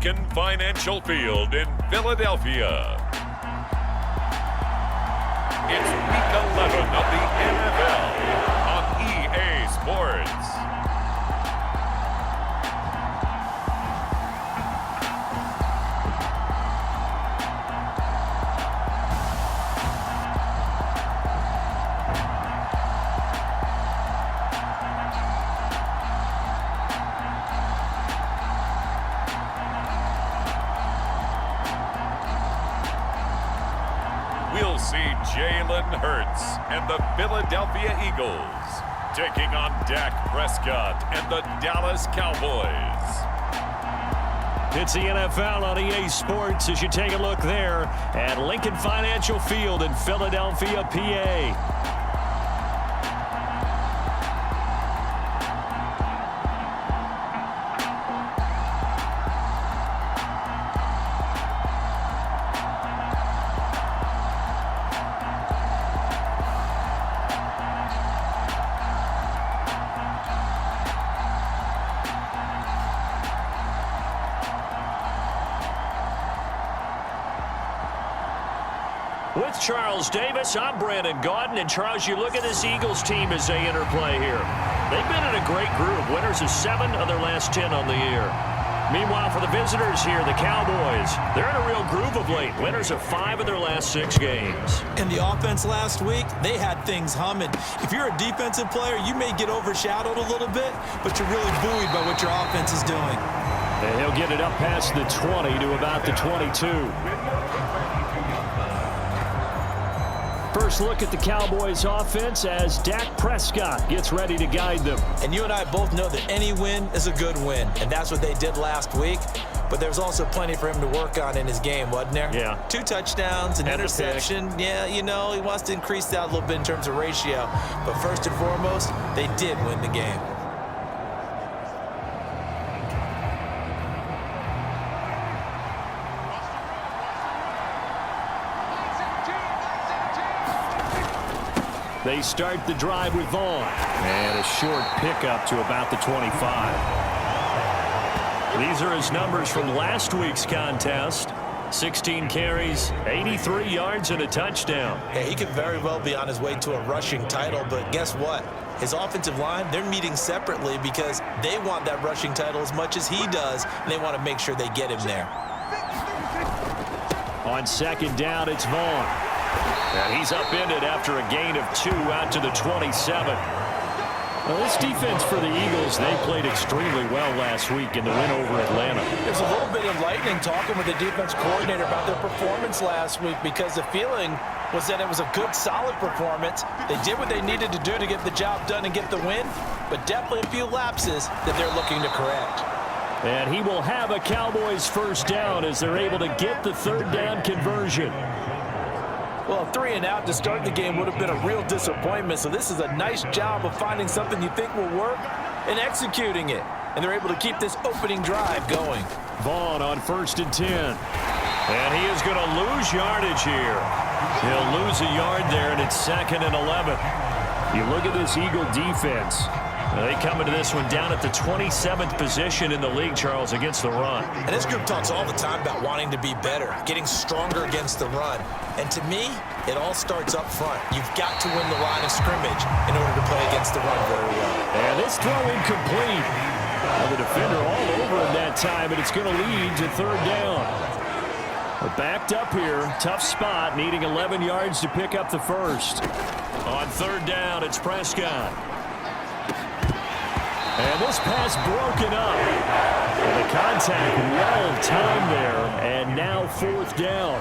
Lincoln Financial Field in Philadelphia. It's Week 11 of the NFL on EA Sports. We'll see Jalen Hurts and the Philadelphia Eagles taking on Dak Prescott and the Dallas Cowboys. It's the NFL on EA Sports as you take a look there at Lincoln Financial Field in Philadelphia, PA. With Charles Davis, I'm Brandon Gaudin. And Charles, you look at this Eagles team as they interplay here. They've been in a great group. Winners of 7 of their last 10 on the year. Meanwhile, for the visitors here, the Cowboys, they're in a real groove of late. Winners of 5 of their last 6 games. And the offense last week, they had things humming. If you're a defensive player, you may get overshadowed a little bit, but you're really buoyed by what your offense is doing. And he'll get it up past the 20 to about the 22. First look at the Cowboys offense as Dak Prescott gets ready to guide them. And you and I both know that any win is a good win, and that's what they did last week. But there's also plenty for him to work on in his game, wasn't there? Yeah. 2 touchdowns, an interception. Yeah, you know, he wants to increase that a little bit in terms of ratio. But first and foremost, they did win the game. They start the drive with Vaughn. And a short pickup to about the 25. These are his numbers from last week's contest. 16 carries, 83 yards, and a touchdown. Yeah, he could very well be on his way to a rushing title, but guess what? His offensive line, they're meeting separately because they want that rushing title as much as he does, and they want to make sure they get him there. On second down, it's Vaughn. And he's upended after a gain of 2 out to the 27. Well, this defense for the Eagles, they played extremely well last week in the win over Atlanta. There's a little bit of lightning talking with the defense coordinator about their performance last week because the feeling was that it was a good, solid performance. They did what they needed to do to get the job done and get the win, but definitely a few lapses that they're looking to correct. And he will have a Cowboys first down as they're able to get the third down conversion. Well, 3 and out to start the game would have been a real disappointment, so this is a nice job of finding something you think will work and executing it. And they're able to keep this opening drive going. Vaughn on 1st and 10. And he is going to lose yardage here. He'll lose a yard there, and it's 2nd and 11. You look at this Eagle defense. They come into this one down at the 27th position in the league, Charles, against the run. And this group talks all the time about wanting to be better, getting stronger against the run. And to me, it all starts up front. You've got to win the line of scrimmage in order to play against the run very well. And this throw incomplete. Well, the defender all over him that time, and it's going to lead to 3rd down. We're backed up here. Tough spot, needing 11 yards to pick up the first. On 3rd down, it's Prescott. And this pass broken up. And the contact well timed there. And now 4th down.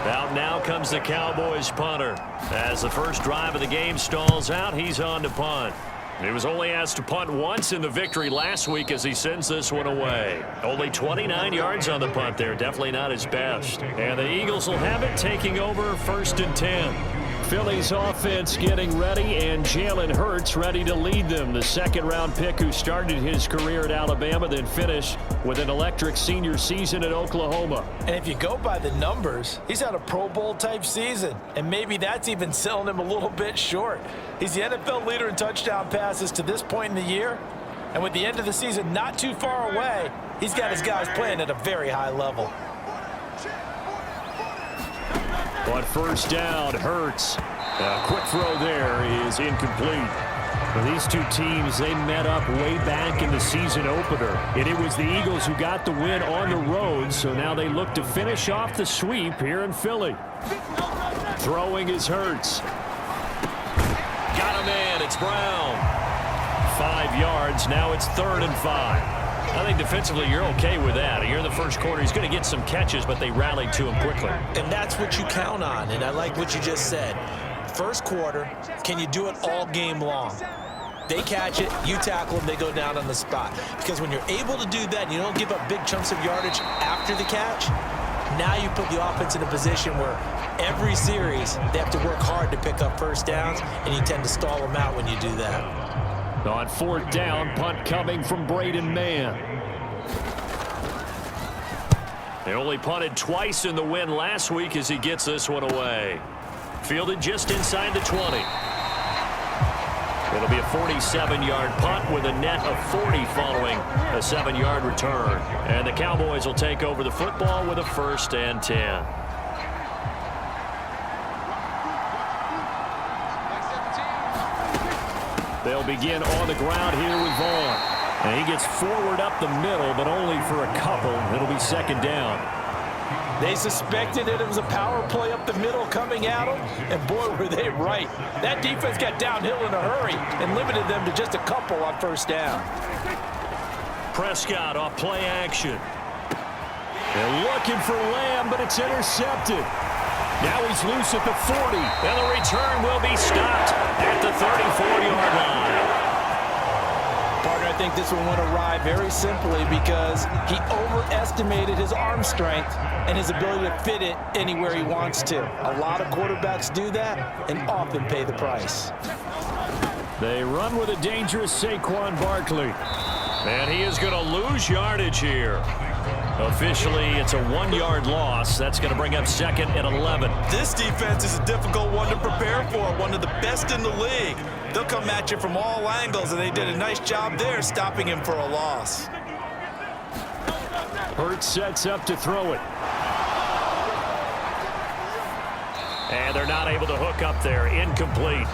Out now comes the Cowboys punter. As the first drive of the game stalls out, he's on to punt. He was only asked to punt once in the victory last week as he sends this one away. Only 29 yards on the punt there. Definitely not his best. And the Eagles will have it, taking over 1st and 10. Philly's offense getting ready, and Jalen Hurts ready to lead them. The 2nd-round pick who started his career at Alabama, then finished with an electric senior season at Oklahoma. And if you go by the numbers, he's had a Pro Bowl-type season, and maybe that's even selling him a little bit short. He's the NFL leader in touchdown passes to this point in the year, And with the end of the season not too far away, he's got his guys playing at a very high level. On first down, Hurts. A quick throw there is incomplete. Well, these two teams, they met up way back in the season opener. And it was the Eagles who got the win on the road, so now they look to finish off the sweep here in Philly. Throwing is Hurts. Got him in. It's Brown. 5 yards. Now it's 3rd and 5. I think defensively you're okay with that. You're in the first quarter. He's going to get some catches, but they rallied to him quickly. And that's what you count on, and I like what you just said. First quarter, can you do it all game long? They catch it, you tackle them, they go down on the spot. Because when you're able to do that and you don't give up big chunks of yardage after the catch, now you put the offense in a position where every series they have to work hard to pick up first downs, and you tend to stall them out when you do that. On 4th down, punt coming from Braden Mann. They only punted twice in the win last week as he gets this one away. Fielded just inside the 20. It'll be a 47-yard punt with a net of 40 following a 7-yard return. And the Cowboys will take over the football with a 1st and 10. They'll begin on the ground here with Vaughn. And he gets forward up the middle, but only for a couple. It'll be 2nd down. They suspected that it was a power play up the middle coming at them, and boy, were they right. That defense got downhill in a hurry and limited them to just a couple on 1st down. Prescott off play action. They're looking for Lamb, but it's intercepted. Now he's loose at the 40, and the return will be stopped at the 34-yard line. Partner, I think this one went awry very simply because he overestimated his arm strength and his ability to fit it anywhere he wants to. A lot of quarterbacks do that and often pay the price. They run with a dangerous Saquon Barkley. And he is going to lose yardage here. Officially, it's a 1-yard loss. That's going to bring up 2nd and 11. This defense is a difficult one to prepare for, one of the best in the league. They'll come at you from all angles, and they did a nice job there stopping him for a loss. Hurts sets up to throw it. And they're not able to hook up there. Incomplete.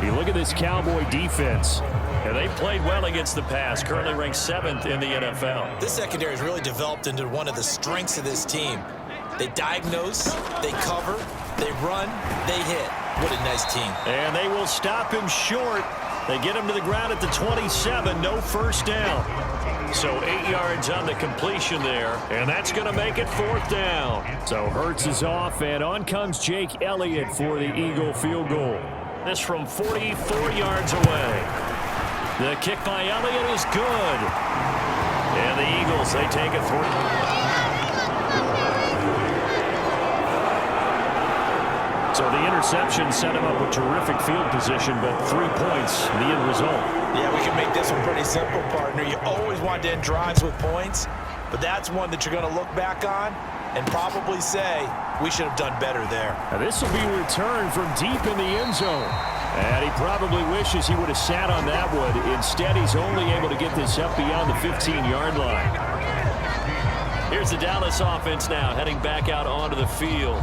You look at this Cowboy defense. And they played well against the pass. Currently ranked 7th in the NFL. This secondary has really developed into one of the strengths of this team. They diagnose, they cover, they run, they hit. What a nice team. And they will stop him short. They get him to the ground at the 27. No 1st down. So 8 yards on the completion there. And that's going to make it 4th down. So Hurts is off, and on comes Jake Elliott for the Eagle field goal. This from 44 yards away. The kick by Elliott is good. And the Eagles, they take a 3. So the interception set him up with terrific field position, but 3 points, the end result. Yeah, we can make this one pretty simple, partner. You always want to end drives with points, but that's one that you're going to look back on and probably say, we should have done better there. Now this will be returned from deep in the end zone. And he probably wishes he would have sat on that one. Instead, he's only able to get this up beyond the 15-yard line. Here's the Dallas offense now, heading back out onto the field.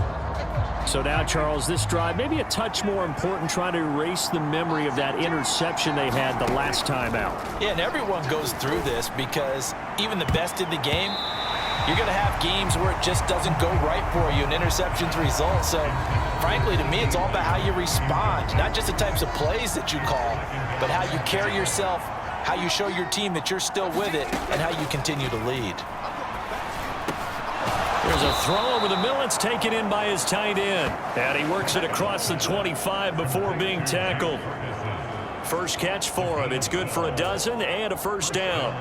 So now, Charles, this drive maybe a touch more important, trying to erase the memory of that interception they had the last time out. Yeah, and everyone goes through this because even the best in the game, you're going to have games where it just doesn't go right for you, and interceptions result. So, frankly, to me, it's all about how you respond, not just the types of plays that you call, but how you carry yourself, how you show your team that you're still with it, and how you continue to lead. There's a throw over the middle. It's taken in by his tight end. And he works it across the 25 before being tackled. First catch for him. It's good for a dozen and a 1st down.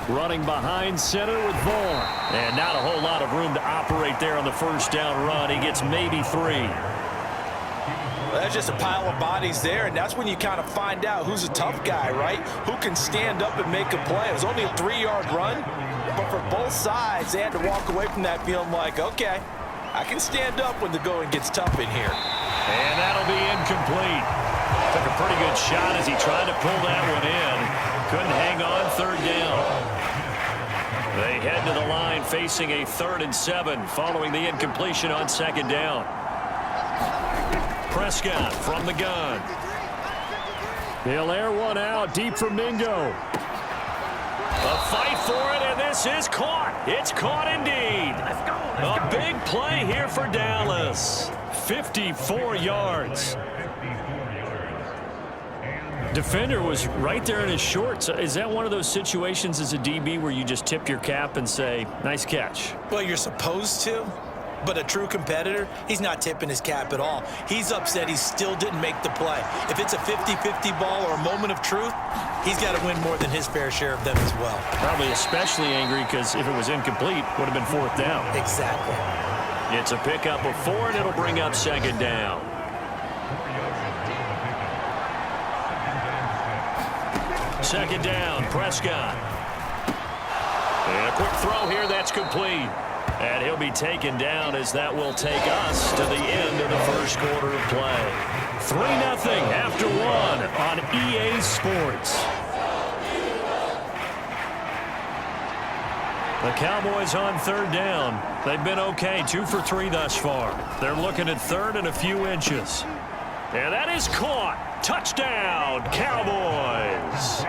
Running behind center with Vaughn. And not a whole lot of room to operate there on the 1st down run. He gets maybe 3. Well, that's just a pile of bodies there, and that's when you kind of find out who's a tough guy, right? Who can stand up and make a play. It was only a 3-yard run, but for both sides, they had to walk away from that feeling like, okay, I can stand up when the going gets tough in here. And that'll be incomplete. Took a pretty good shot as he tried to pull that one in. Couldn't hang on, third down. They head to the line facing a 3rd and 7 following the incompletion on 2nd down. Prescott from the gun. They'll air one out deep for Mingo. A fight for it, and this is caught. It's caught indeed. A big play here for Dallas. 54 yards. Defender was right there in his shorts. Is that one of those situations as a DB where you just tip your cap and say, nice catch? Well, you're supposed to, but a true competitor, he's not tipping his cap at all. He's upset he still didn't make the play. If it's a 50-50 ball or a moment of truth, he's got to win more than his fair share of them as well. Probably especially angry because if it was incomplete, would have been 4th down. Exactly. It's a pickup of 4, and it'll bring up 2nd down. Second down, Prescott. And a quick throw here, that's complete. And he'll be taken down as that will take us to the end of the first quarter of play. 3-0 after 1 on EA Sports. The Cowboys on 3rd down. They've been okay, 2 for 3 thus far. They're looking at 3rd and a few inches. And that is caught. Touchdown, Cowboys.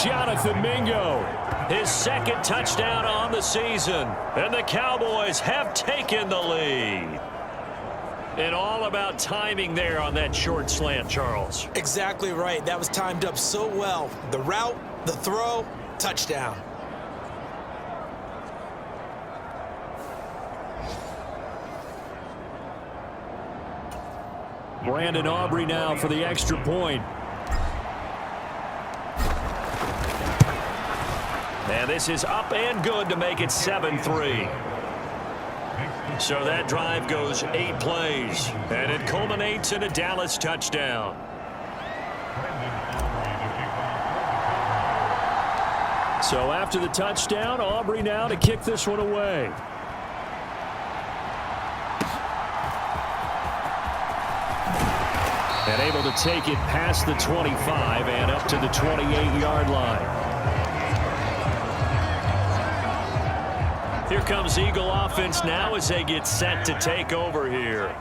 Jonathan Mingo. His 2nd touchdown on the season. And the Cowboys have taken the lead. And all about timing there on that short slant, Charles. Exactly right. That was timed up so well. The route, the throw, touchdown. Brandon Aubrey now for the extra point. And this is up and good to make it 7-3. So that drive goes 8 plays, and it culminates in a Dallas touchdown. So after the touchdown, Aubrey now to kick this one away. And able to take it past the 25 and up to the 28-yard line. Here comes Eagle offense now as they get set to take over here.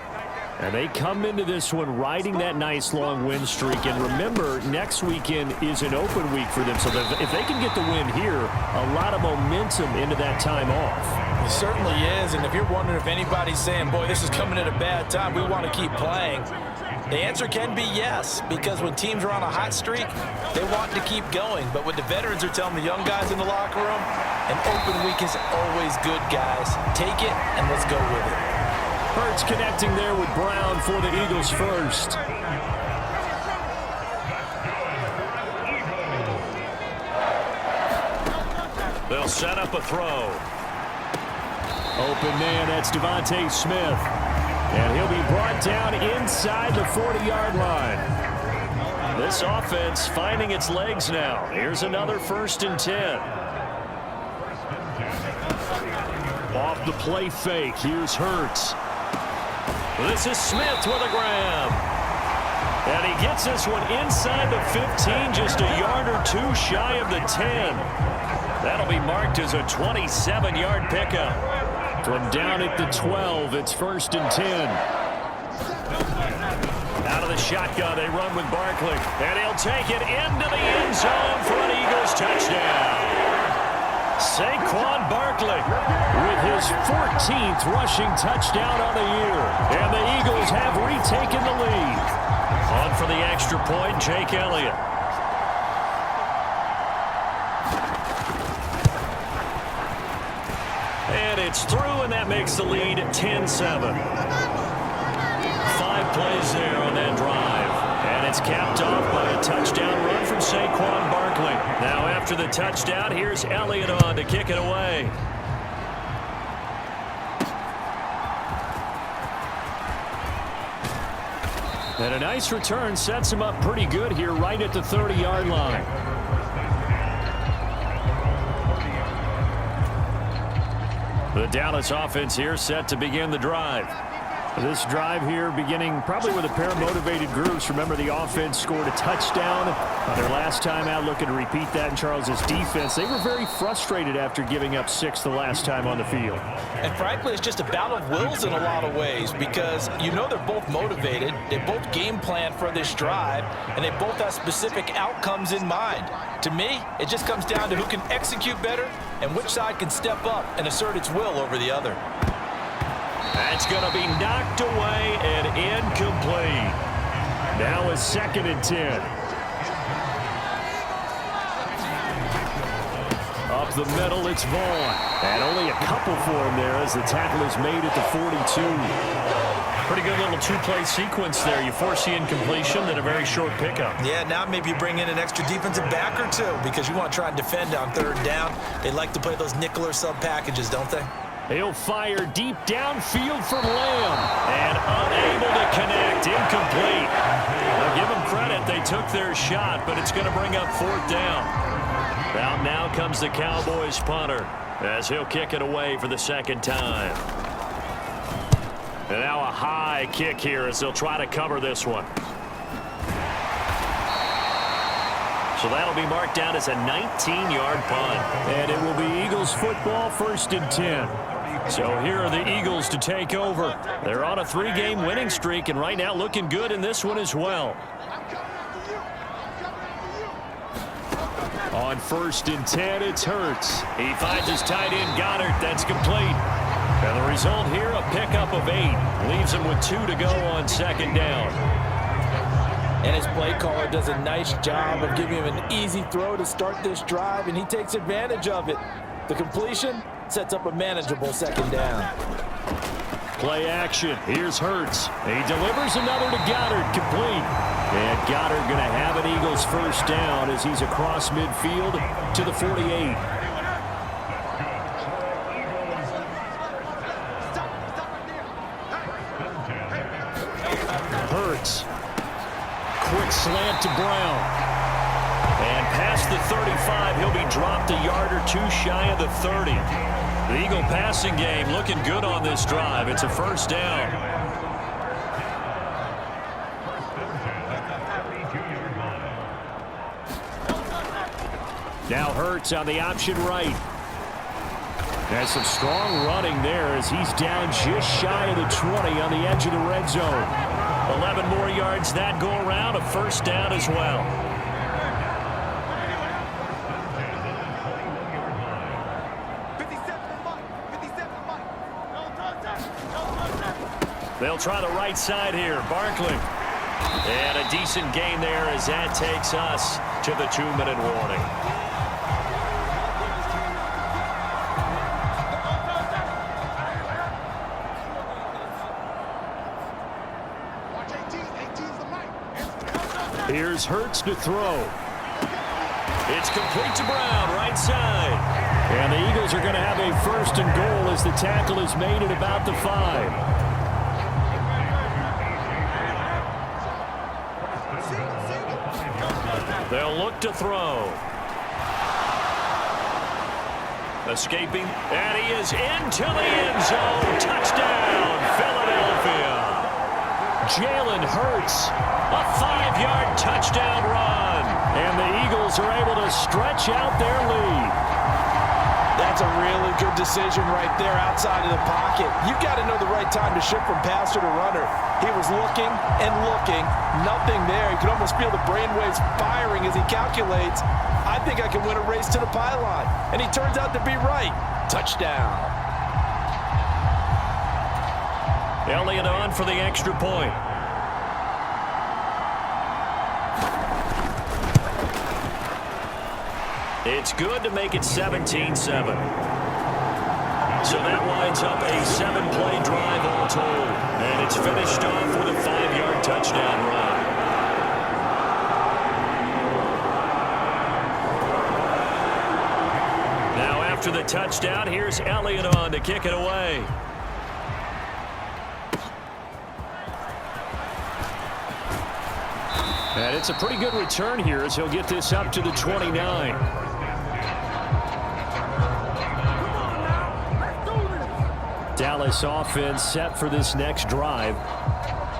And they come into this one riding that nice long win streak. And remember, next weekend is an open week for them. So that if they can get the win here, a lot of momentum into that time off. It certainly is. And if you're wondering if anybody's saying, boy, this is coming at a bad time, we want to keep playing, the answer can be yes, because when teams are on a hot streak, they want to keep going. But what the veterans are telling the young guys in the locker room, an open week is always good, guys. Take it, and let's go with it. Hurts connecting there with Brown for the Eagles first. They'll set up a throw. Open man, that's Devontae Smith. And he'll be brought down inside the 40-yard line. This offense finding its legs now. Here's another 1st and 10. Off the play fake, here's Hurts. This is Smith with a grab. And he gets this one inside the 15, just a yard or 2 shy of the 10. That'll be marked as a 27-yard pickup. From down at the 12, it's 1st and 10. Out of the shotgun, they run with Barkley. And he'll take it into the end zone for an Eagles touchdown. Saquon Barkley with his 14th rushing touchdown on the year. And the Eagles have retaken the lead. On for the extra point, Jake Elliott. And it's through, and that makes the lead 10-7. 5 plays there on that drive. And it's capped off by a touchdown run from Saquon Barkley. Now after the touchdown, here's Elliott on to kick it away. And a nice return sets him up pretty good here right at the 30-yard line. The Dallas offense here set to begin the drive. This drive here beginning probably with a pair of motivated groups. Remember, the offense scored a touchdown on their last time out, looking to repeat that in Charles's defense. They were very frustrated after giving up 6 the last time on the field. And frankly, it's just a battle of wills in a lot of ways because you know they're both motivated. They both game plan for this drive, and they both have specific outcomes in mind. To me, it just comes down to who can execute better and which side can step up and assert its will over the other. That's going to be knocked away and incomplete. Now a 2nd and 10. Up the middle, it's Vaughn. And only a couple for him there as the tackle is made at the 42. Pretty good little two-play sequence there. You force the incompletion, then a very short pickup. Yeah, now maybe you bring in an extra defensive back or two because you want to try and defend on 3rd down. They like to play those nickel or sub packages, don't they? He'll fire deep downfield from Lamb. And unable to connect, incomplete. Now give them credit, they took their shot, but it's going to bring up 4th down. Out now comes the Cowboys punter as he'll kick it away for the 2nd time. And now a high kick here as they'll try to cover this one. So that'll be marked down as a 19-yard punt. And it will be Eagles football, 1st and 10. So here are the Eagles to take over. They're on a 3-game winning streak, and right now looking good in this one as well. On 1st and 10, it's Hurts. He finds his tight end, Goddard. That's complete. And the result here, a pickup of 8. Leaves him with 2 to go on 2nd down. And his play caller does a nice job of giving him an easy throw to start this drive, and he takes advantage of it. The completion sets up a manageable 2nd down. Play action. Here's Hurts. He delivers another to Goddard, complete. And Goddard going to have an Eagles 1st down as he's across midfield to the 48. Hurts. Quick slant to Brown. And past the 35, he'll be dropped a yard or 2 shy of the 30. The Eagle passing game looking good on this drive. It's a 1st down. Now Hurts on the option right. There's some strong running there as he's down just shy of the 20 on the edge of the red zone. 11 more yards that go around, a 1st down as well. They'll try the right side here. Barkley. And a decent gain there as that takes us to the 2-minute warning. Here's Hurts to throw. It's complete to Brown, right side. And the Eagles are going to have a 1st and goal as the tackle is made at about the 5. They'll look to throw. Escaping, and he is into the end zone. Touchdown, Philadelphia. Jalen Hurts. A 5-yard touchdown run. And the Eagles are able to stretch out their lead. That's a really good decision right there outside of the pocket. You've got to know the right time to shift from passer to runner. He was looking and looking, nothing there. You could almost feel the brainwaves firing as he calculates, I think I can win a race to the pylon. And he turns out to be right. Touchdown. Elliott on for the extra point. It's good to make it 17-7. So that winds up a 7-play drive all told. And it's finished off with a 5-yard touchdown run. Now after the touchdown, here's Elliott on to kick it away. And it's a pretty good return here as he'll get this up to the 29. Dallas offense set for this next drive.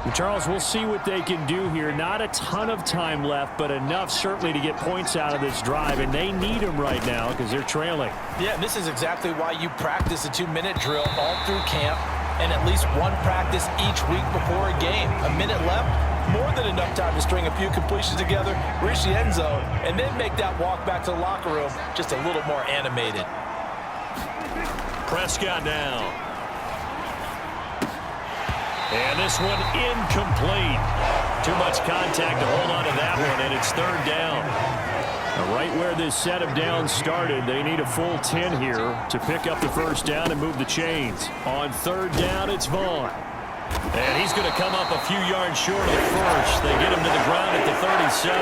And Charles, we'll see what they can do here. Not a ton of time left, but enough certainly to get points out of this drive, and they need them right now because they're trailing. Yeah, and this is exactly why you practice a 2-minute drill all through camp and at least one practice each week before a game. A minute left, more than enough time to string a few completions together, reach the end zone, and then make that walk back to the locker room just a little more animated. Prescott now. And this one incomplete. Too much contact to hold on to that one, and it's third down. Now, right where this set of downs started, they need a full 10 here to pick up the first down and move the chains. On third down, it's Vaughn. And he's going to come up a few yards short of the first. They get him to the ground at the 37.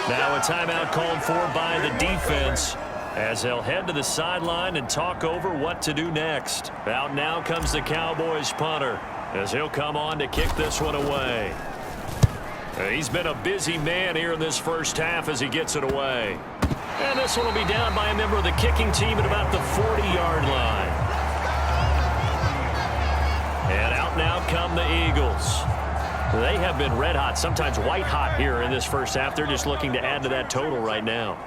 Now a timeout called for by the defense as they'll head to the sideline and talk over what to do next. Out now comes the Cowboys punter as he'll come on to kick this one away. He's been a busy man here in this first half as he gets it away. And this one will be down by a member of the kicking team at about the 40-yard line. And out now come the Eagles. They have been red hot, sometimes white hot here in this first half. They're just looking to add to that total right now.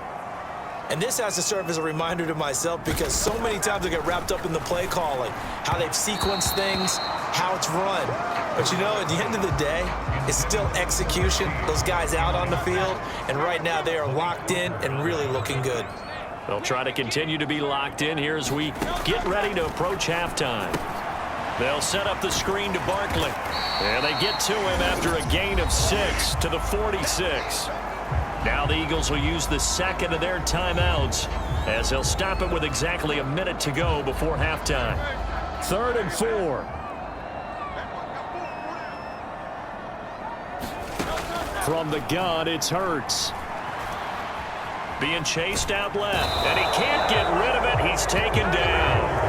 And this has to serve as a reminder to myself because so many times I get wrapped up in the play calling, how they've sequenced things, how it's run. But, you know, at the end of the day, it's still execution. Those guys out on the field, and right now they are locked in and really looking good. They'll try to continue to be locked in here as we get ready to approach halftime. They'll set up the screen to Barkley. And they get to him after a gain of 6 to the 46. Now the Eagles will use the second of their timeouts as they'll stop it with exactly a minute to go before halftime. 3rd and 4. From the gun, it's Hurts. Being chased out left, and he can't get rid of it. He's taken down.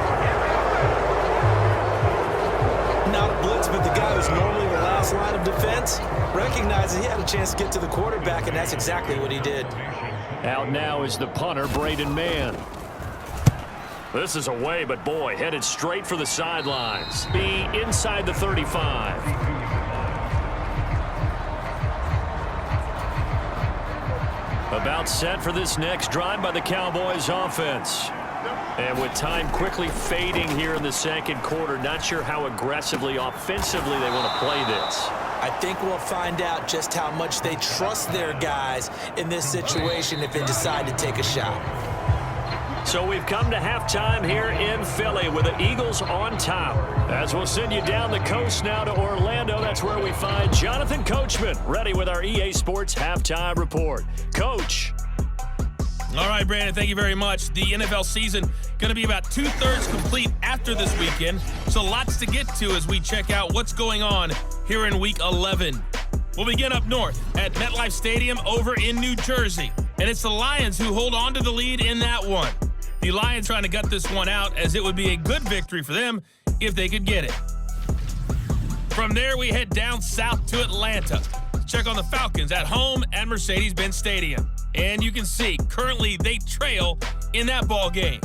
Not a blitz, but the guy who's normally the last line of defense recognizes he had a chance to get to the quarterback, and that's exactly what he did. Out now is the punter, Braden Mann. This is away, but boy, headed straight for the sidelines. Be inside the 35. About set for this next drive by the Cowboys offense. And with time quickly fading here in the second quarter, not sure how aggressively, offensively they want to play this. I think we'll find out just how much they trust their guys in this situation if they decide to take a shot. So we've come to halftime here in Philly with the Eagles on top. As we'll send you down the coast now to Orlando, that's where we find Jonathan Coachman ready with our EA Sports Halftime Report. Coach. All right, Brandon, thank you very much. The NFL season going to be about 2/3 complete after this weekend, so lots to get to as we check out what's going on here in Week 11. We'll begin up north at MetLife Stadium over in New Jersey, and it's the Lions who hold on to the lead in that one. The Lions trying to gut this one out as it would be a good victory for them if they could get it. From there, we head down south to Atlanta. Check on the Falcons at home at Mercedes-Benz Stadium. And you can see, currently they trail in that ball game.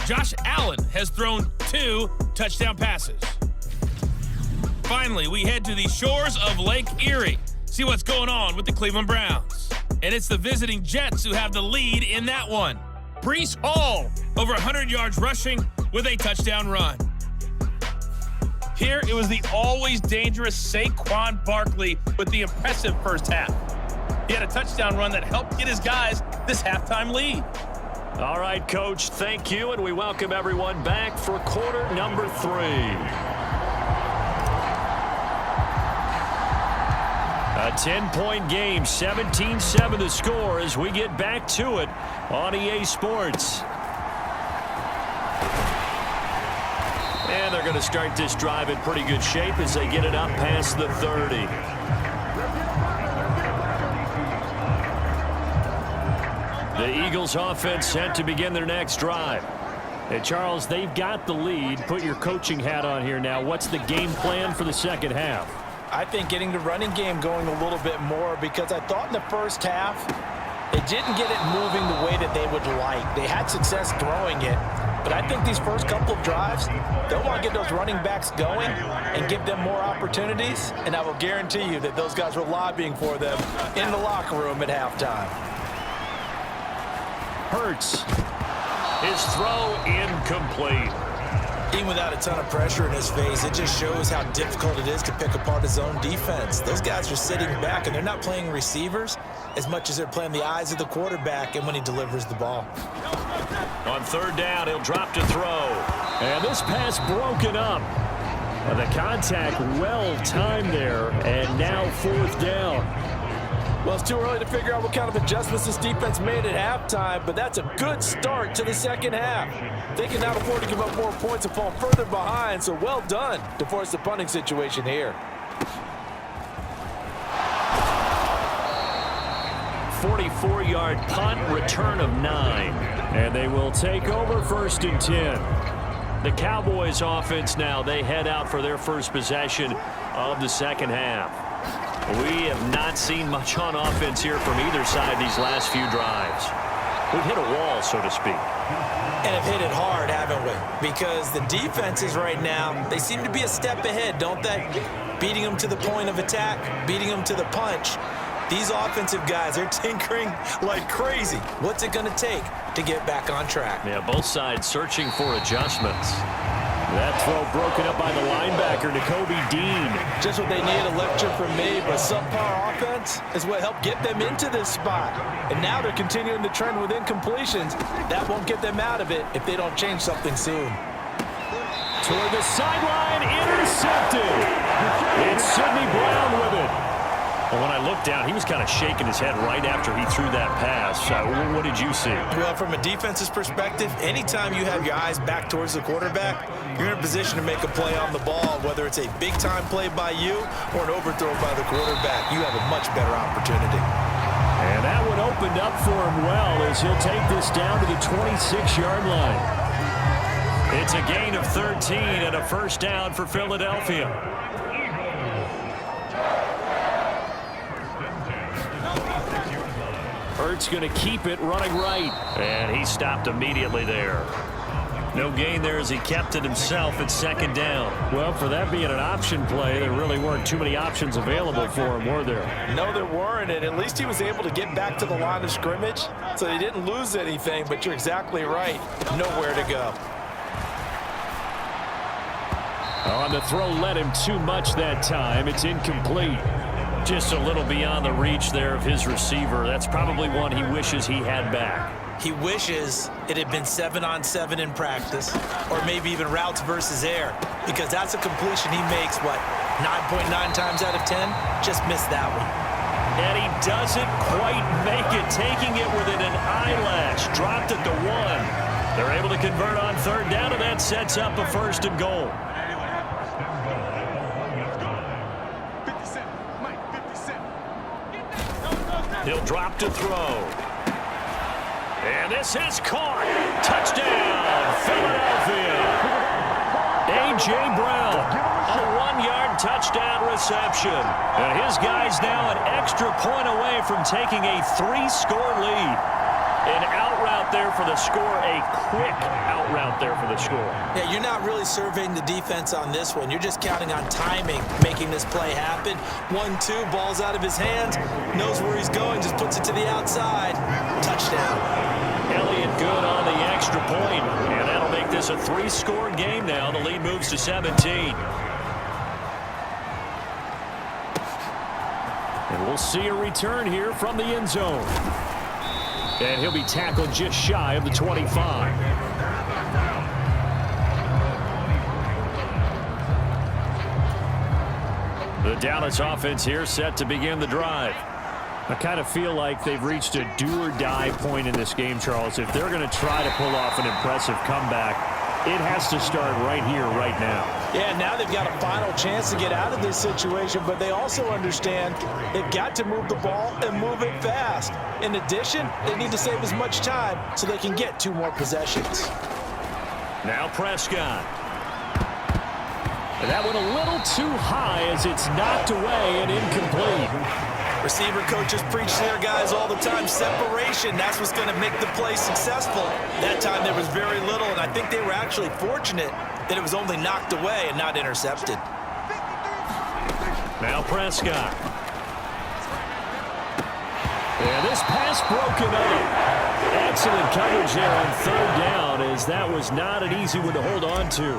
Josh Allen has thrown 2 touchdown passes. Finally, we head to the shores of Lake Erie. See what's going on with the Cleveland Browns. And it's the visiting Jets who have the lead in that one. Breece Hall, over 100 yards rushing with a touchdown run. Here, it was the always dangerous Saquon Barkley with the impressive first half. He had a touchdown run that helped get his guys this halftime lead. All right, Coach, thank you, and we welcome everyone back for quarter number 3. A 10-point game, 17-7 the score as we get back to it on EA Sports. And they're going to start this drive in pretty good shape as they get it up past the 30. The Eagles offense set to begin their next drive. Hey, Charles, they've got the lead. Put your coaching hat on here now. What's the game plan for the second half? I think getting the running game going a little bit more because I thought in the first half They didn't get it moving the way that they would like. They had success throwing it, but I think these first couple of drives, they'll want to get those running backs going and give them more opportunities, and I will guarantee you that those guys were lobbying for them in the locker room at halftime. Hurts. His throw incomplete. Even without a ton of pressure in his face, it just shows how difficult it is to pick apart his own defense. Those guys are sitting back, and they're not playing receivers as much as they're playing the eyes of the quarterback and when he delivers the ball. On third down, he'll drop to throw. And this pass broken up. The contact well timed there, and now fourth down. Well, it's too early to figure out what kind of adjustments this defense made at halftime, but that's a good start to the second half. They can now afford to give up more points and fall further behind, so well done to force the punting situation here. 44-yard punt, return of 9. And they will take over first and 10. The Cowboys offense now, they head out for their first possession of the second half. We have not seen much on offense here from either side these last few drives. We've hit a wall, so to speak. And have hit it hard, haven't we? Because the defenses right now, they seem to be a step ahead, don't they? Beating them to the point of attack, beating them to the punch. These offensive guys, they're tinkering like crazy. What's it going to take to get back on track? Yeah, both sides searching for adjustments. That throw broken up by the linebacker, Nakobe Dean. Just what they needed a lecture from me, but subpar offense is what helped get them into this spot. And now they're continuing the trend with incompletions. That won't get them out of it if they don't change something soon. Toward the sideline, intercepted. It's Sidney Brown with it. Well, when I looked down, he was kind of shaking his head right after he threw that pass. What did you see? Well, from a defense's perspective, anytime you have your eyes back towards the quarterback, you're in a position to make a play on the ball, whether it's a big-time play by you or an overthrow by the quarterback. You have a much better opportunity. And that one opened up for him well as he'll take this down to the 26-yard line. It's a gain of 13 and a first down for Philadelphia. Hurts going to keep it running right. And he stopped immediately there. No gain there as he kept it himself at second down. Well, for that being an option play, there really weren't too many options available for him, were there? No, there weren't, and at least he was able to get back to the line of scrimmage, so they didn't lose anything, but you're exactly right. Nowhere to go. On the throw led him too much that time. It's incomplete. Just a little beyond the reach there of his receiver. That's probably one he wishes he had back. He wishes it had been 7-on-7 in practice, or maybe even routes versus air, because that's a completion he makes, 9.9 times out of 10? Just missed that one. And he doesn't quite make it, taking it within an eyelash. Dropped at the 1. They're able to convert on third down, and that sets up a first and goal. He'll drop to throw. And this is caught. Touchdown, Philadelphia. A.J. Brown, a 1-yard touchdown reception. And his guys now an extra point away from taking a 3-score lead. An out route there for the score, a quick out route there for the score. Yeah, you're not really surveying the defense on this one. You're just counting on timing, making this play happen. 1-2, ball's out of his hands, knows where he's going, just puts it to the outside. Touchdown. Elliott good on the extra point, and that'll make this a 3-score game now. The lead moves to 17. And we'll see a return here from the end zone. And he'll be tackled just shy of the 25. The Dallas offense here set to begin the drive. I kind of feel like they've reached a do-or-die point in this game, Charles. If they're going to try to pull off an impressive comeback, it has to start right here, right now. Yeah, now they've got a final chance to get out of this situation, but they also understand they've got to move the ball and move it fast. In addition, they need to save as much time so they can get 2 more possessions. Now Prescott. And that went a little too high as it's knocked away and incomplete. Receiver coaches preach to their guys all the time. Separation, that's what's going to make the play successful. That time there was very little, and I think they were actually fortunate that it was only knocked away and not intercepted. Now Prescott. And this pass broken up. Excellent coverage there on third down, as that was not an easy one to hold on to.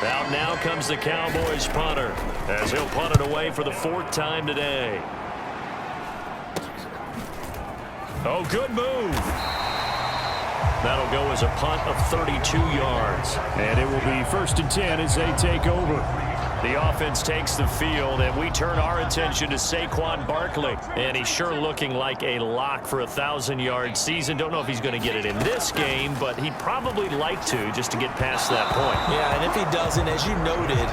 Out now comes the Cowboys punter, as he'll punt it away for the 4th time today. Oh, good move. That'll go as a punt of 32 yards. And it will be 1st and 10 as they take over. The offense takes the field, and we turn our attention to Saquon Barkley. And he's sure looking like a lock for a 1,000-yard season. Don't know if he's going to get it in this game, but he'd probably like to, just to get past that point. Yeah, and if he doesn't, as you noted,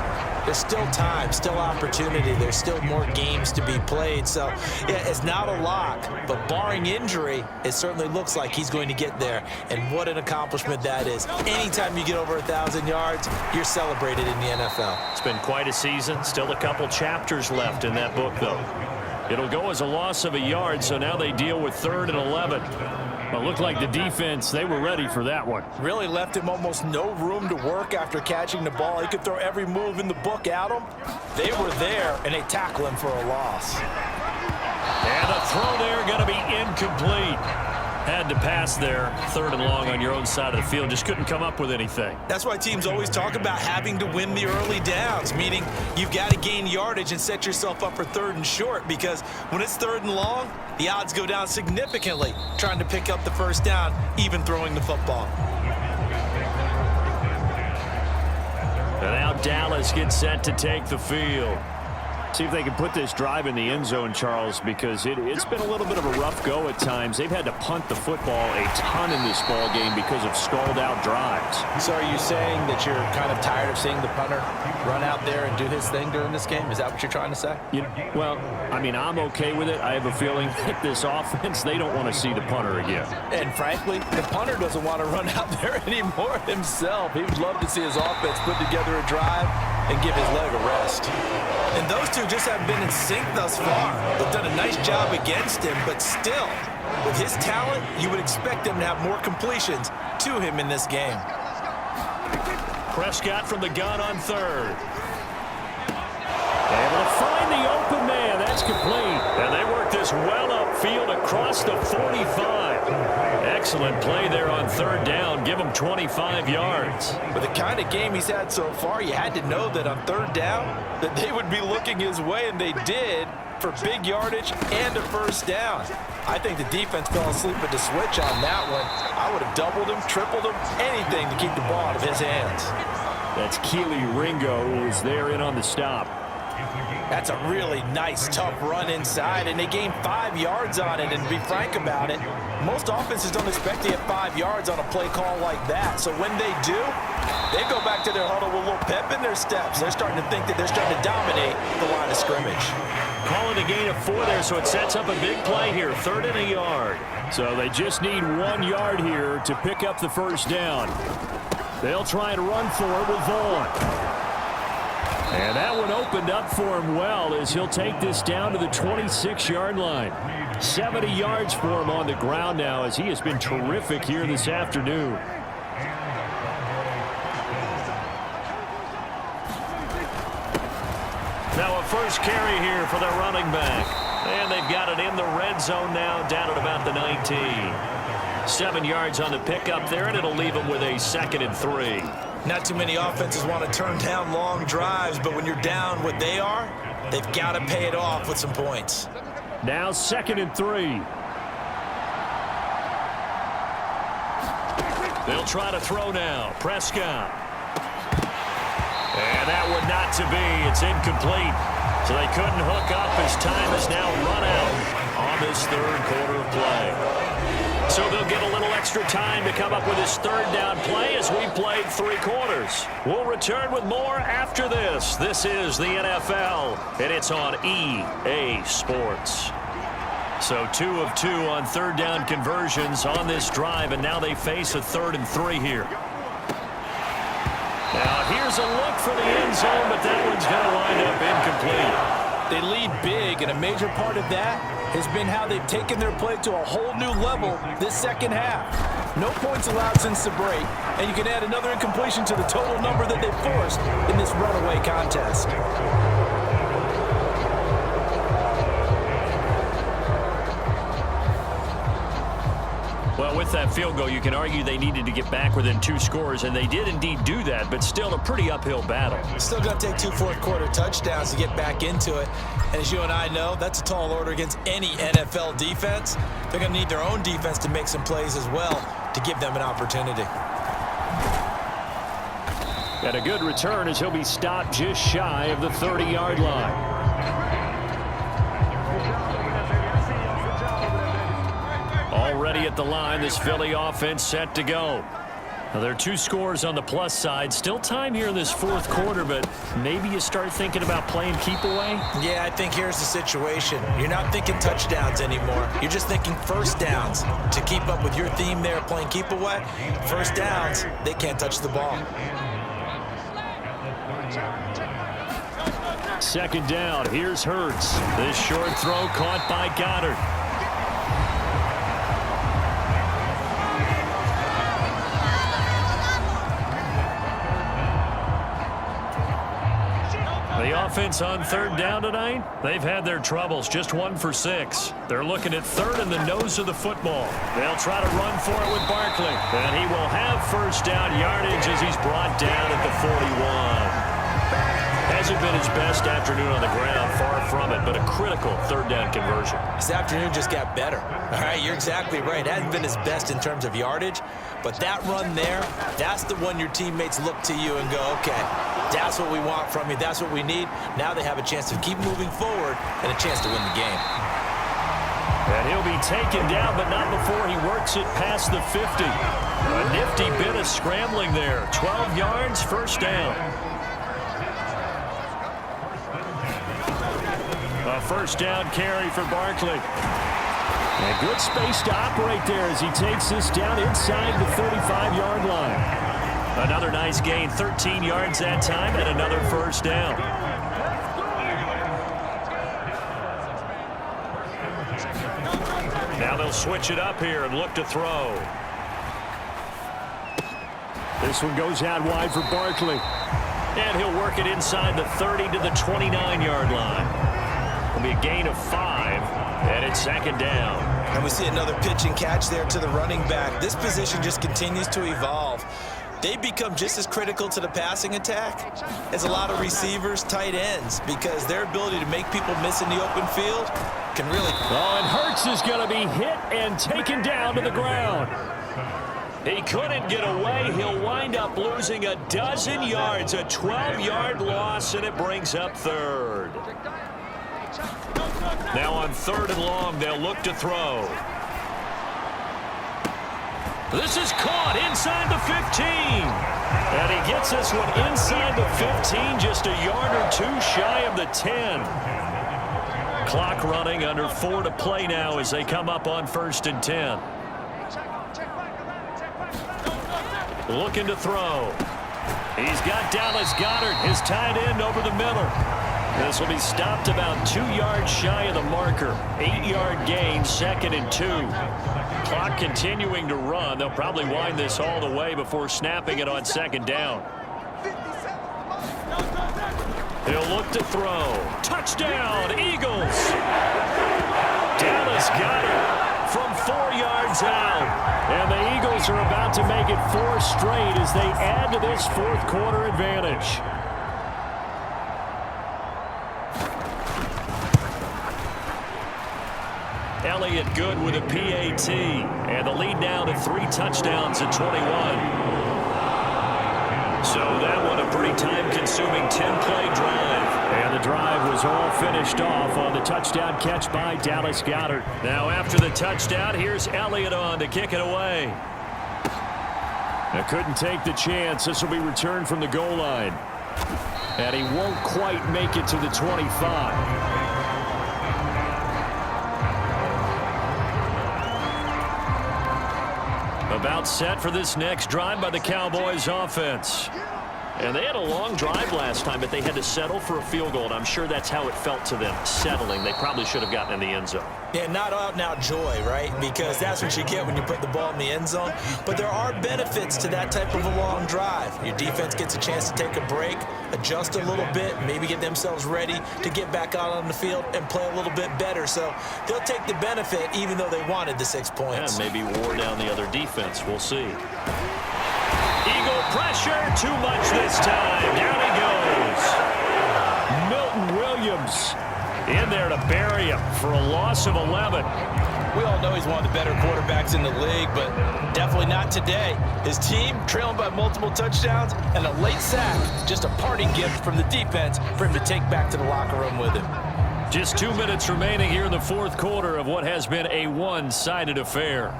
there's still time, still opportunity. There's still more games to be played. So, yeah, it's not a lock, but barring injury, it certainly looks like he's going to get there. And what an accomplishment that is. Anytime you get over 1,000 yards, you're celebrated in the NFL. It's been quite a season. Still a couple chapters left in that book, though. It'll go as a loss of a yard, so now they deal with 3rd and 11. It looked like the defense, they were ready for that one. Really left him almost no room to work after catching the ball. He could throw every move in the book at him. They were there, and they tackle him for a loss. And the throw there going to be incomplete. Had to pass there, 3rd and long on your own side of the field. Just couldn't come up with anything. That's why teams always talk about having to win the early downs, meaning you've got to gain yardage and set yourself up for 3rd and short, because when it's 3rd and long, the odds go down significantly trying to pick up the 1st down, even throwing the football. And now Dallas gets set to take the field. See if they can put this drive in the end zone, Charles, because it's been a little bit of a rough go at times. They've had to punt the football a ton in this ball game because of stalled-out drives. So are you saying that you're kind of tired of seeing the punter run out there and do his thing during this game? Is that what you're trying to say? Well, I mean, I'm okay with it. I have a feeling that this offense, they don't want to see the punter again. And frankly, the punter doesn't want to run out there anymore himself. He would love to see his offense put together a drive and give his leg a rest. And those two just haven't been in sync thus far. They've done a nice job against him, but still, with his talent, you would expect him to have more completions to him in this game. Prescott from the gun on 3rd. Able to find the open man. That's complete. And they work this well upfield across the 45. Excellent play there on 3rd down. Give him 25 yards. With the kind of game he's had so far, you had to know that on 3rd down that they would be looking his way, and they did, for big yardage and a 1st down. I think the defense fell asleep at the switch on that one. I would have doubled him, tripled him, anything to keep the ball out of his hands. That's Keely Ringo, who is there in on the stop. That's a really nice, tough run inside, and they gained 5 yards on it. And to be frank about it, most offenses don't expect to get 5 yards on a play call like that. So when they do, they go back to their huddle with a little pep in their steps. They're starting to think that they're starting to dominate the line of scrimmage. Calling a gain of 4 there, so it sets up a big play here, 3rd and a yard. So they just need 1 yard here to pick up the 1st down. They'll try and run for it with Vaughn. And that one opened up for him well, as he'll take this down to the 26-yard line. 70 yards for him on the ground now, as he has been terrific here this afternoon. Now a first carry here for their running back. And they've got it in the red zone now, down at about the 19. 7 yards on the pickup there, and it'll leave them with a 2nd and 3. Not too many offenses want to turn down long drives, but when you're down what they are, they've got to pay it off with some points. Now 2nd and 3. They'll try to throw now. Prescott. And that one not to be. It's incomplete. So they couldn't hook up as time has now run out on this 3rd quarter of play. So they'll get a little extra time to come up with this 3rd down play as we played 3 quarters. We'll return with more after this. This is the NFL, and it's on EA Sports. So 2 of 2 on 3rd down conversions on this drive, and now they face a 3rd and 3 here. Now here's a look for the end zone, but that one's going to wind up incomplete. They lead big, and a major part of that has been how they've taken their play to a whole new level this second half. No points allowed since the break, and you can add another incompletion to the total number that they forced in this runaway contest. Well, with that field goal, you can argue they needed to get back within 2 scores, and they did indeed do that, but still a pretty uphill battle. Still going to take 2 fourth-quarter touchdowns to get back into it. And as you and I know, that's a tall order against any NFL defense. They're going to need their own defense to make some plays as well to give them an opportunity. And a good return as he'll be stopped just shy of the 30-yard line. Already at the line, this Philly offense set to go. Now, there are 2 scores on the plus side. Still time here in this fourth quarter, but maybe you start thinking about playing keep away? Yeah, I think here's the situation. You're not thinking touchdowns anymore. You're just thinking first downs. To keep up with your theme there, playing keep away, first downs, they can't touch the ball. Second down, here's Hurts. This short throw caught by Goddard. The offense on third down tonight, they've had their troubles, just 1 for 6. They're looking at third in the nose of the football. They'll try to run for it with Barkley. And he will have first down yardage as he's brought down at the 41. Hasn't been his best afternoon on the ground, far from it, but a critical third down conversion. This afternoon just got better. All right, you're exactly right. It hasn't been his best in terms of yardage, but that run there, that's the one your teammates look to you and go, okay, that's what we want from you. That's what we need. Now they have a chance to keep moving forward and a chance to win the game. And he'll be taken down, but not before he works it past the 50. A nifty bit of scrambling there. 12 yards, first down. A first down carry for Barkley. A good space to operate there as he takes this down inside the 35-yard line. Another nice gain, 13 yards that time, and another first down. Now they'll switch it up here and look to throw. This one goes out wide for Barkley. And he'll work it inside the 30 to the 29-yard line. It'll be a gain of 5, and it's second down. And we see another pitch and catch there to the running back. This position just continues to evolve. They become just as critical to the passing attack as a lot of receivers, tight ends, because their ability to make people miss in the open field can really... Oh, and Hurts is going to be hit and taken down to the ground. He couldn't get away. He'll wind up losing a dozen yards, a 12-yard loss, and it brings up third. Now on third and long, they'll look to throw. This is caught inside the 15. And he gets this one inside the 15, just a yard or 2 shy of the 10. Clock running, under 4 to play now as they come up on first and 10. Looking to throw. He's got Dallas Goedert, his tight end, over the middle. This will be stopped about 2 yards shy of the marker. 8-yard gain, second and 2. Clock continuing to run. They'll probably wind this all the way before snapping it on second down. He'll look to throw. Touchdown, Eagles! Dallas Goedert from 4 yards out. And the Eagles are about to make it 4 straight as they add to this fourth quarter advantage. Elliott good with a PAT. And the lead now to 3 touchdowns at 21. So that one a pretty time-consuming 10-play drive. And the drive was all finished off on the touchdown catch by Dallas Goedert. Now after the touchdown, here's Elliott on to kick it away. Now couldn't take the chance. This will be returned from the goal line. And he won't quite make it to the 25. About set for this next drive by the Cowboys offense. And they had a long drive last time, but they had to settle for a field goal, and I'm sure that's how it felt to them, settling. They probably should have gotten in the end zone. Yeah, not out-and-out joy, right? Because that's what you get when you put the ball in the end zone. But there are benefits to that type of a long drive. Your defense gets a chance to take a break, adjust a little bit, maybe get themselves ready to get back out on the field and play a little bit better. So they'll take the benefit even though they wanted the 6 points. Yeah, maybe wore down the other defense. We'll see. Eagle pressure, too much this time. Down he goes. Milton Williams in there to bury him for a loss of 11. We all know he's one of the better quarterbacks in the league, but definitely not today. His team trailing by multiple touchdowns and a late sack, just a parting gift from the defense for him to take back to the locker room with him. Just 2 minutes remaining here in the fourth quarter of what has been a one-sided affair.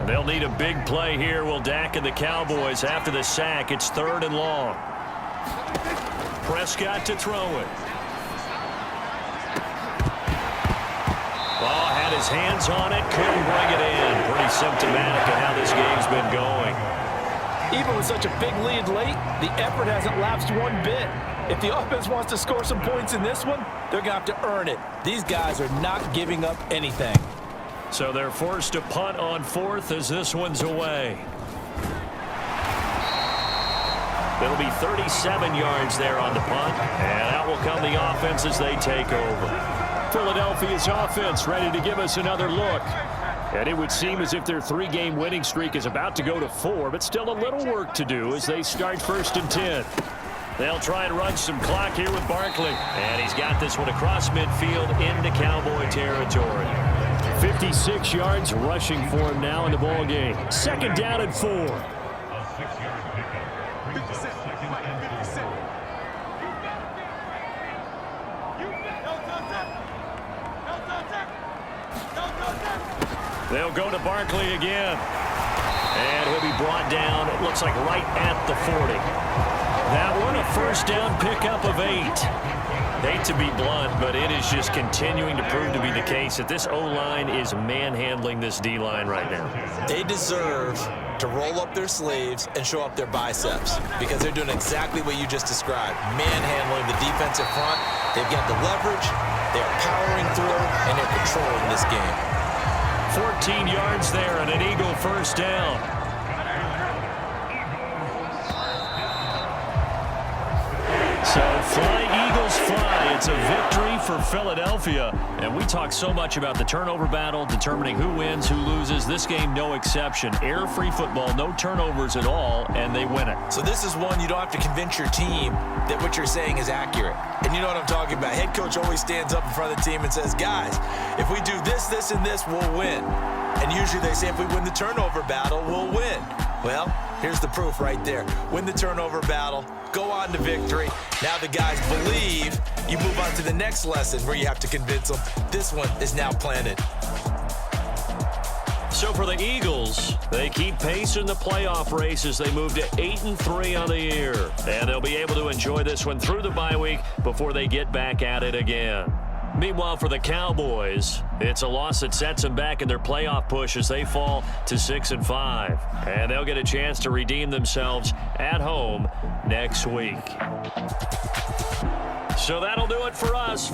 They'll need a big play here, will Dak and the Cowboys. After the sack, it's 3rd and long. Prescott to throw it. Ball had his hands on it, couldn't bring it in. Pretty symptomatic of how this game's been going. Even with such a big lead late, the effort hasn't lapsed one bit. If the offense wants to score some points in this one, they're going to have to earn it. These guys are not giving up anything. So they're forced to punt on 4th as this one's away. It'll be 37 yards there on the punt, and out will come the offense as they take over. Philadelphia's offense ready to give us another look. And it would seem as if their 3-game winning streak is about to go to 4, but still a little work to do as they start 1st and 10. They'll try and run some clock here with Barkley. And he's got this one across midfield into Cowboy territory. 56 yards rushing for him now in the ball game. 2nd down and 4. They'll go to Barkley again. And he'll be brought down, it looks like right at the 40. That one a 1st down pickup of 8. Hate to be blunt, but it is just continuing to prove to be the case that this O-line is manhandling this D-line right now. They deserve to roll up their sleeves and show up their biceps because they're doing exactly what you just described, manhandling the defensive front. They've got the leverage, they're powering through, and they're controlling this game. 14 yards there and an Eagle 1st down. So fly, Eagles, fly. It's a victory for Philadelphia. And we talk so much about the turnover battle, determining who wins, who loses. This game, no exception. Error-free football, no turnovers at all, and they win it. So this is one you don't have to convince your team that what you're saying is accurate. And you know what I'm talking about. Head coach always stands up in front of the team and says, guys, if we do this, this, and this, we'll win. And usually they say if we win the turnover battle, we'll win. Well, here's the proof right there. Win the turnover battle, go on to victory. Now the guys believe. You move on to the next lesson where you have to convince them. This one is now planted. So for the Eagles, they keep pace in the playoff race as they move to 8-3 on the year. And they'll be able to enjoy this one through the bye week before they get back at it again. Meanwhile, for the Cowboys, it's a loss that sets them back in their playoff push as they fall to 6-5. And they'll get a chance to redeem themselves at home next week. So that'll do it for us.